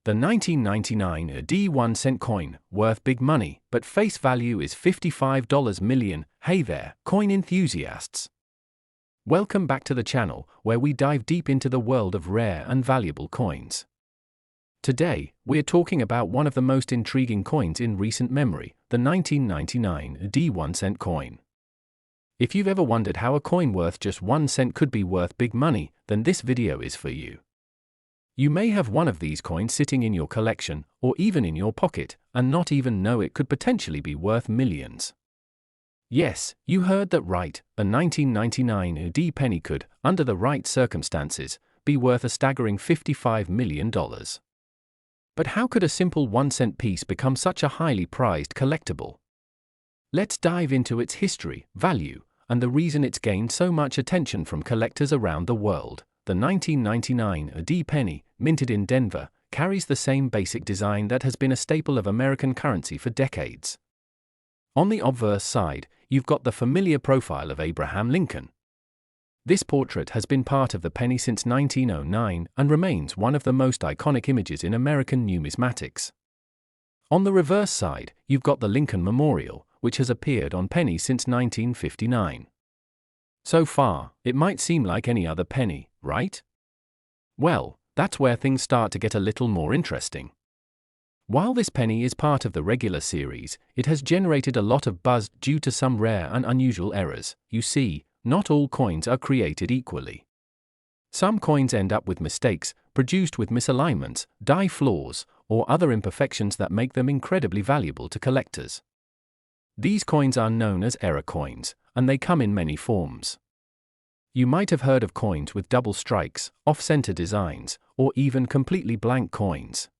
The 1999 AD 1-cent coin, worth big money, but face value is $55 million. Hey there, coin enthusiasts! Welcome back to the channel, where we dive deep into the world of rare and valuable coins. Today, we're talking about one of the most intriguing coins in recent memory, the 1999 AD 1-cent coin. If you've ever wondered how a coin worth just 1 cent could be worth big money, then this video is for you. You may have one of these coins sitting in your collection, or even in your pocket, and not even know it could potentially be worth millions. Yes, you heard that right, a 1999 AD penny could, under the right circumstances, be worth a staggering $55 million. But how could a simple 1-cent piece become such a highly prized collectible? Let's dive into its history, value, and the reason it's gained so much attention from collectors around the world. The 1999 AD penny, minted in Denver, carries the same basic design that has been a staple of American currency for decades. On the obverse side, you've got the familiar profile of Abraham Lincoln. This portrait has been part of the penny since 1909 and remains one of the most iconic images in American numismatics. On the reverse side, you've got the Lincoln Memorial, which has appeared on pennies since 1959. So far, it might seem like any other penny, right? Well, that's where things start to get a little more interesting. While this penny is part of the regular series, it has generated a lot of buzz due to some rare and unusual errors. You see, not all coins are created equally. Some coins end up with mistakes, produced with misalignments, die flaws, or other imperfections that make them incredibly valuable to collectors. These coins are known as error coins, and they come in many forms. You might have heard of coins with double strikes, off-center designs, or even completely blank coins.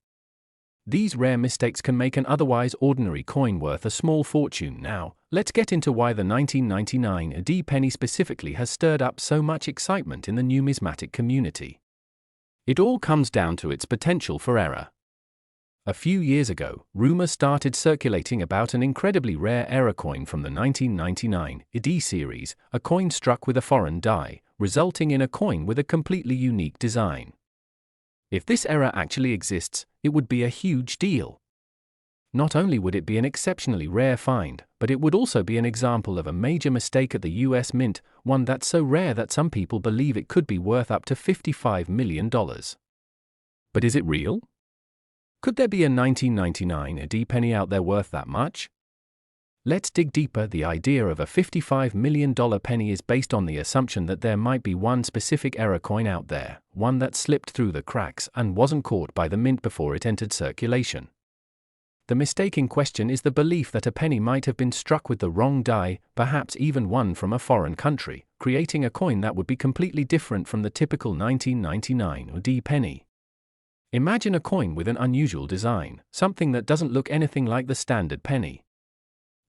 These rare mistakes can make an otherwise ordinary coin worth a small fortune. Now, let's get into why the 1999 AD penny specifically has stirred up so much excitement in the numismatic community. It all comes down to its potential for error. A few years ago, rumors started circulating about an incredibly rare error coin from the 1999 AD series, a coin struck with a foreign die, resulting in a coin with a completely unique design. If this error actually exists, it would be a huge deal. Not only would it be an exceptionally rare find, but it would also be an example of a major mistake at the US Mint, one that's so rare that some people believe it could be worth up to $55 million. But is it real? Could there be a 1999 AD penny out there worth that much? Let's dig deeper. The idea of a $55 million penny is based on the assumption that there might be one specific error coin out there, one that slipped through the cracks and wasn't caught by the mint before it entered circulation. The mistake in question is the belief that a penny might have been struck with the wrong die, perhaps even one from a foreign country, creating a coin that would be completely different from the typical 1999 AD penny. Imagine a coin with an unusual design, something that doesn't look anything like the standard penny.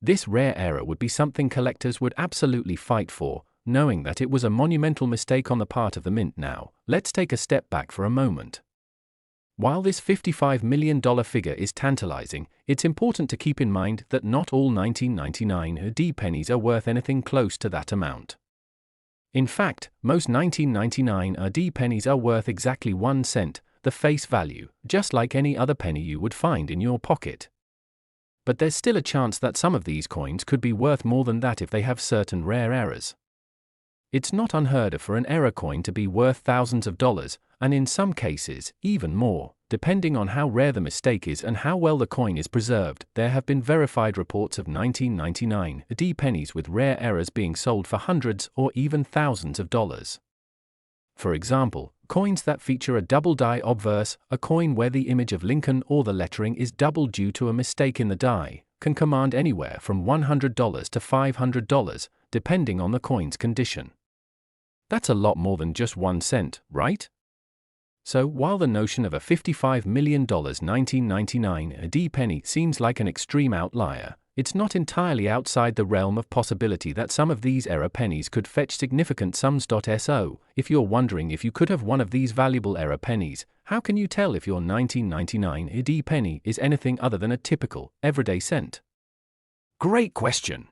This rare error would be something collectors would absolutely fight for, knowing that it was a monumental mistake on the part of the mint. Now, let's take a step back for a moment. While this $55 million figure is tantalizing, it's important to keep in mind that not all 1999 AD pennies are worth anything close to that amount. In fact, most 1999 AD pennies are worth exactly 1 cent, the face value, just like any other penny you would find in your pocket. But there's still a chance that some of these coins could be worth more than that if they have certain rare errors. It's not unheard of for an error coin to be worth thousands of dollars, and in some cases, even more, depending on how rare the mistake is and how well the coin is preserved. There have been verified reports of 1999 AD pennies with rare errors being sold for hundreds or even thousands of dollars. For example, coins that feature a double die obverse, a coin where the image of Lincoln or the lettering is double due to a mistake in the die, can command anywhere from $100 to $500, depending on the coin's condition. That's a lot more than just 1 cent, right? So, while the notion of a $55 million 1999 AD penny seems like an extreme outlier, it's not entirely outside the realm of possibility that some of these error pennies could fetch significant sums. So, if you're wondering if you could have one of these valuable error pennies, how can you tell if your 1999 AD penny is anything other than a typical, everyday cent? Great question!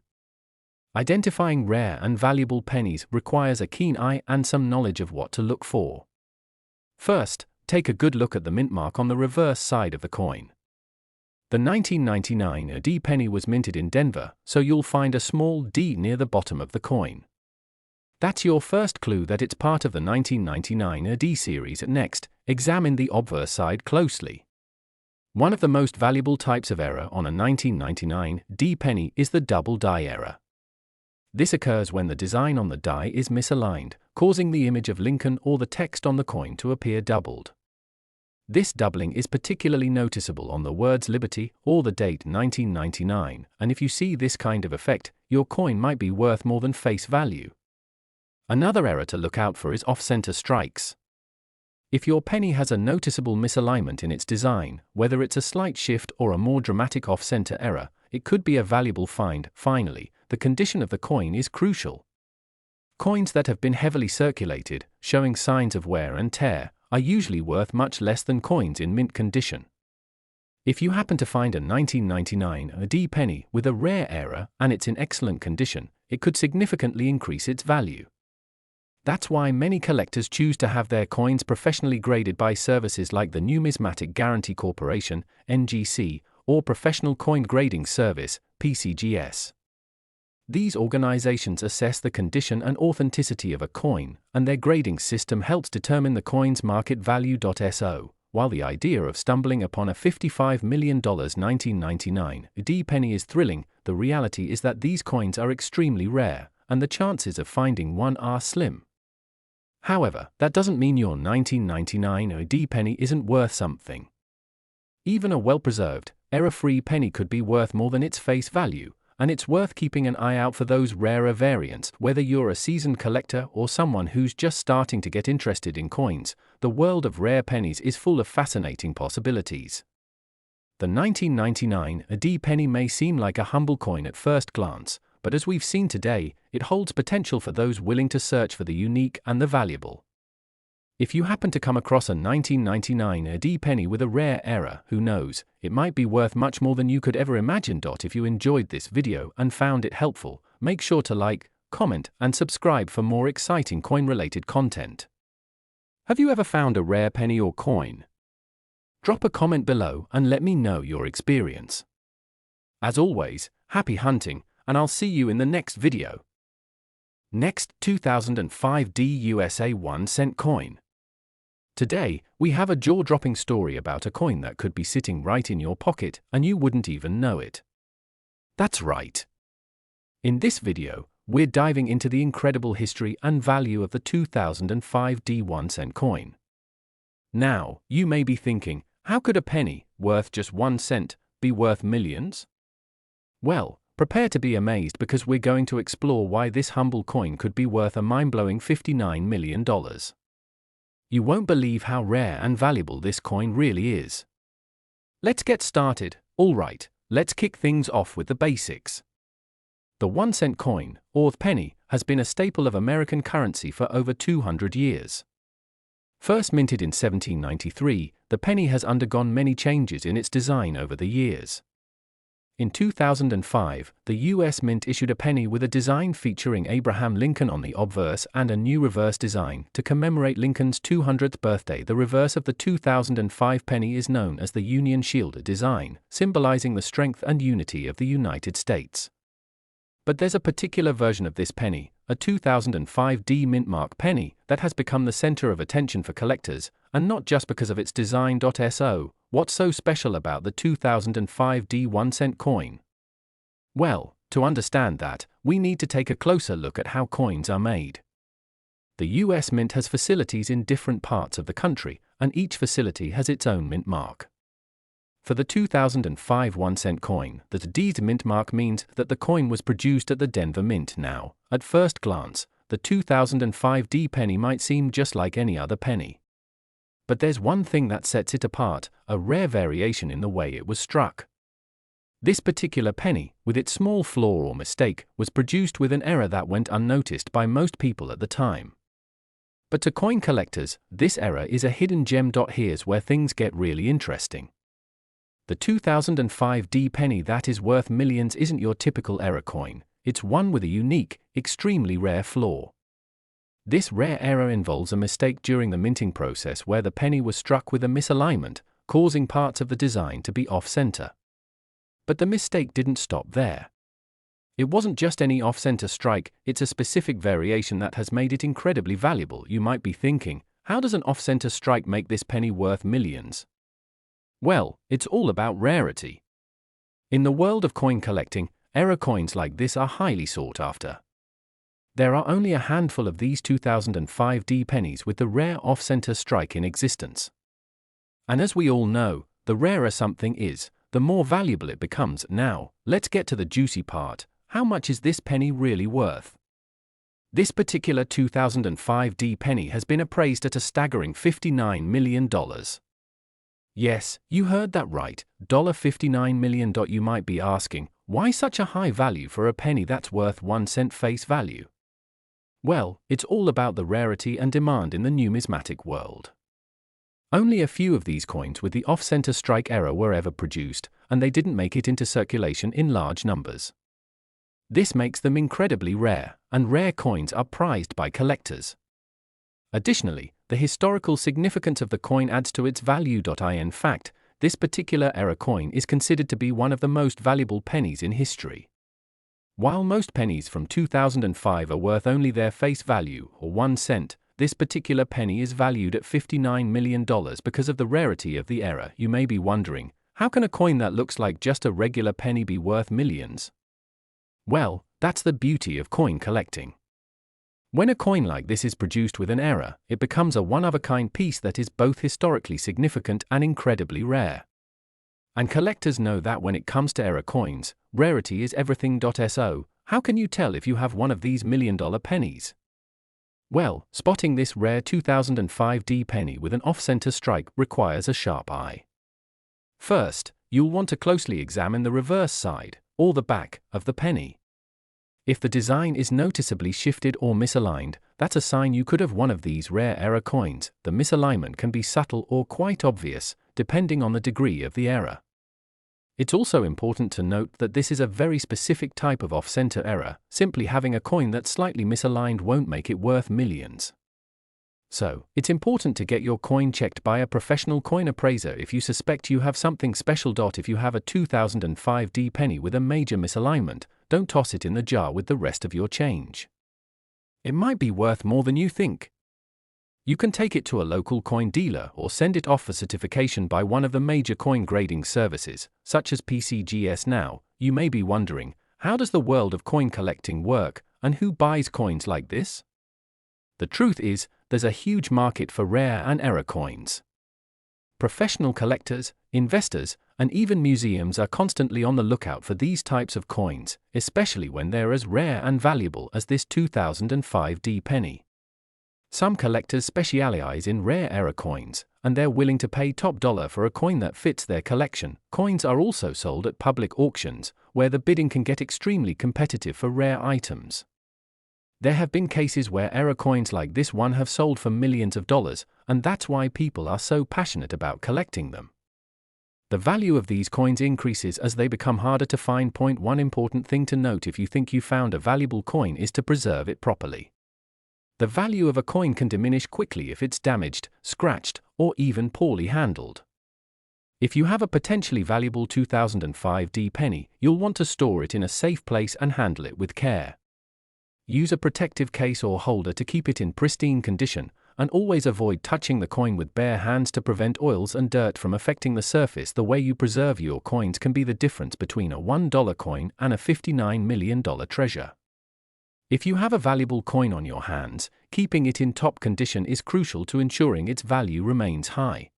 Identifying rare and valuable pennies requires a keen eye and some knowledge of what to look for. First, take a good look at the mint mark on the reverse side of the coin. The 1999 D penny was minted in Denver, so you'll find a small D near the bottom of the coin. That's your first clue that it's part of the 1999 D series. Next, examine the obverse side closely. One of the most valuable types of error on a 1999 D penny is the double die error. This occurs when the design on the die is misaligned, causing the image of Lincoln or the text on the coin to appear doubled. This doubling is particularly noticeable on the words Liberty or the date 1999, and if you see this kind of effect, your coin might be worth more than face value. Another error to look out for is off-center strikes. If your penny has a noticeable misalignment in its design, whether it's a slight shift or a more dramatic off-center error, it could be a valuable find. Finally, the condition of the coin is crucial. Coins that have been heavily circulated, showing signs of wear and tear, are usually worth much less than coins in mint condition. If you happen to find a 1999 D penny with a rare error and it's in excellent condition, it could significantly increase its value. That's why many collectors choose to have their coins professionally graded by services like the Numismatic Guarantee Corporation, NGC, or Professional Coin Grading Service, PCGS. These organizations assess the condition and authenticity of a coin, and their grading system helps determine the coin's market value. So, while the idea of stumbling upon a $55 million 1999 D penny is thrilling, the reality is that these coins are extremely rare, and the chances of finding one are slim. However, that doesn't mean your 1999 D penny isn't worth something. Even a well-preserved, error-free penny could be worth more than its face value, and it's worth keeping an eye out for those rarer variants. Whether you're a seasoned collector or someone who's just starting to get interested in coins, the world of rare pennies is full of fascinating possibilities. The 1999 D penny may seem like a humble coin at first glance, but as we've seen today, it holds potential for those willing to search for the unique and the valuable. If you happen to come across a 1999 D penny with a rare error, who knows, it might be worth much more than you could ever imagine. If you enjoyed this video and found it helpful, make sure to like, comment, and subscribe for more exciting coin-related content. Have you ever found a rare penny or coin? Drop a comment below and let me know your experience. As always, happy hunting, and I'll see you in the next video. Next, 2005 D USA 1-cent coin. Today, we have a jaw-dropping story about a coin that could be sitting right in your pocket and you wouldn't even know it. That's right. In this video, we're diving into the incredible history and value of the 2005 D 1-cent coin. Now, you may be thinking, how could a penny, worth just 1 cent, be worth millions? Well, prepare to be amazed because we're going to explore why this humble coin could be worth a mind-blowing $59 million. You won't believe how rare and valuable this coin really is. Let's get started. Alright, let's kick things off with the basics. The 1-cent coin, or penny, has been a staple of American currency for over 200 years. First minted in 1793, the penny has undergone many changes in its design over the years. In 2005, the U.S. Mint issued a penny with a design featuring Abraham Lincoln on the obverse and a new reverse design to commemorate Lincoln's 200th birthday. The reverse of the 2005 penny is known as the Union Shield design, symbolizing the strength and unity of the United States. But there's a particular version of this penny, a 2005 D mint mark penny, that has become the center of attention for collectors, and not just because of its design. So, what's so special about the 2005 D 1-cent coin? Well, to understand that, we need to take a closer look at how coins are made. The U.S. Mint has facilities in different parts of the country, and each facility has its own mint mark. For the 2005 1-cent coin, the D's mint mark means that the coin was produced at the Denver Mint. Now, at first glance, the 2005 D penny might seem just like any other penny. But there's one thing that sets it apart, a rare variation in the way it was struck. This particular penny, with its small flaw or mistake, was produced with an error that went unnoticed by most people at the time. But to coin collectors, this error is a hidden gem. Here's where things get really interesting. The 2005 D penny that is worth millions isn't your typical error coin, it's one with a unique, extremely rare flaw. This rare error involves a mistake during the minting process where the penny was struck with a misalignment, causing parts of the design to be off-center. But the mistake didn't stop there. It wasn't just any off-center strike, it's a specific variation that has made it incredibly valuable. You might be thinking, how does an off-center strike make this penny worth millions? Well, it's all about rarity. In the world of coin collecting, error coins like this are highly sought after. There are only a handful of these 2005 pennies with the rare off-center strike in existence. And as we all know, the rarer something is, the more valuable it becomes. Now, let's get to the juicy part. How much is this penny really worth? This particular 2005 penny has been appraised at a staggering $59 million. Yes, you heard that right, $59 million. You might be asking, why such a high value for a penny that's worth 1 cent face value? Well, it's all about the rarity and demand in the numismatic world. Only a few of these coins with the off-center strike error were ever produced, and they didn't make it into circulation in large numbers. This makes them incredibly rare, and rare coins are prized by collectors. Additionally, the historical significance of the coin adds to its value. In fact, this particular error coin is considered to be one of the most valuable pennies in history. While most pennies from 2005 are worth only their face value, or 1 cent, this particular penny is valued at $59 million because of the rarity of the error. You may be wondering, how can a coin that looks like just a regular penny be worth millions? Well, that's the beauty of coin collecting. When a coin like this is produced with an error, it becomes a one-of-a-kind piece that is both historically significant and incredibly rare. And collectors know that when it comes to error coins, rarity is everything. So, how can you tell if you have one of these million-dollar pennies? Well, spotting this rare 2005 penny with an off-center strike requires a sharp eye. First, you'll want to closely examine the reverse side, or the back, of the penny. If the design is noticeably shifted or misaligned, that's a sign you could have one of these rare error coins. The misalignment can be subtle or quite obvious, depending on the degree of the error. It's also important to note that this is a very specific type of off-center error. Simply having a coin that's slightly misaligned won't make it worth millions. So, it's important to get your coin checked by a professional coin appraiser if you suspect you have something special. If you have a 2005 penny with a major misalignment, don't toss it in the jar with the rest of your change. It might be worth more than you think. You can take it to a local coin dealer or send it off for certification by one of the major coin grading services, such as PCGS. Now, you may be wondering, how does the world of coin collecting work, and who buys coins like this? The truth is, there's a huge market for rare and error coins. Professional collectors, investors, and even museums are constantly on the lookout for these types of coins, especially when they're as rare and valuable as this 2005 penny. Some collectors specialize in rare error coins, and they're willing to pay top dollar for a coin that fits their collection. Coins are also sold at public auctions, where the bidding can get extremely competitive for rare items. There have been cases where error coins like this one have sold for millions of dollars, and that's why people are so passionate about collecting them. The value of these coins increases as they become harder to find. One important thing to note if you think you found a valuable coin is to preserve it properly. The value of a coin can diminish quickly if it's damaged, scratched, or even poorly handled. If you have a potentially valuable 2005 penny, you'll want to store it in a safe place and handle it with care. Use a protective case or holder to keep it in pristine condition, and always avoid touching the coin with bare hands to prevent oils and dirt from affecting the surface. The way you preserve your coins can be the difference between a $1 coin and a $59 million treasure. If you have a valuable coin on your hands, keeping it in top condition is crucial to ensuring its value remains high.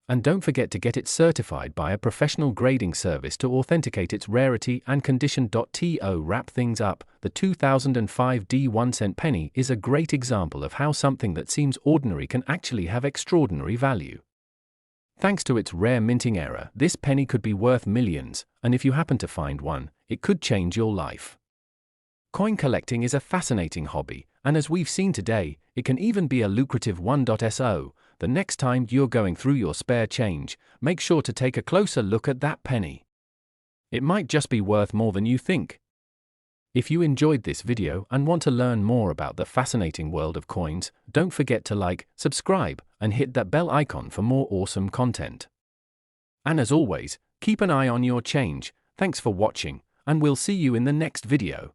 And don't forget to get it certified by a professional grading service to authenticate its rarity and condition. To wrap things up, the 2005 1 cent penny is a great example of how something that seems ordinary can actually have extraordinary value. Thanks to its rare minting error, this penny could be worth millions, and if you happen to find one, it could change your life. Coin collecting is a fascinating hobby, and as we've seen today, it can even be a lucrative one. So, the next time you're going through your spare change, make sure to take a closer look at that penny. It might just be worth more than you think. If you enjoyed this video and want to learn more about the fascinating world of coins, don't forget to like, subscribe, and hit that bell icon for more awesome content. And as always, keep an eye on your change. Thanks for watching, and we'll see you in the next video.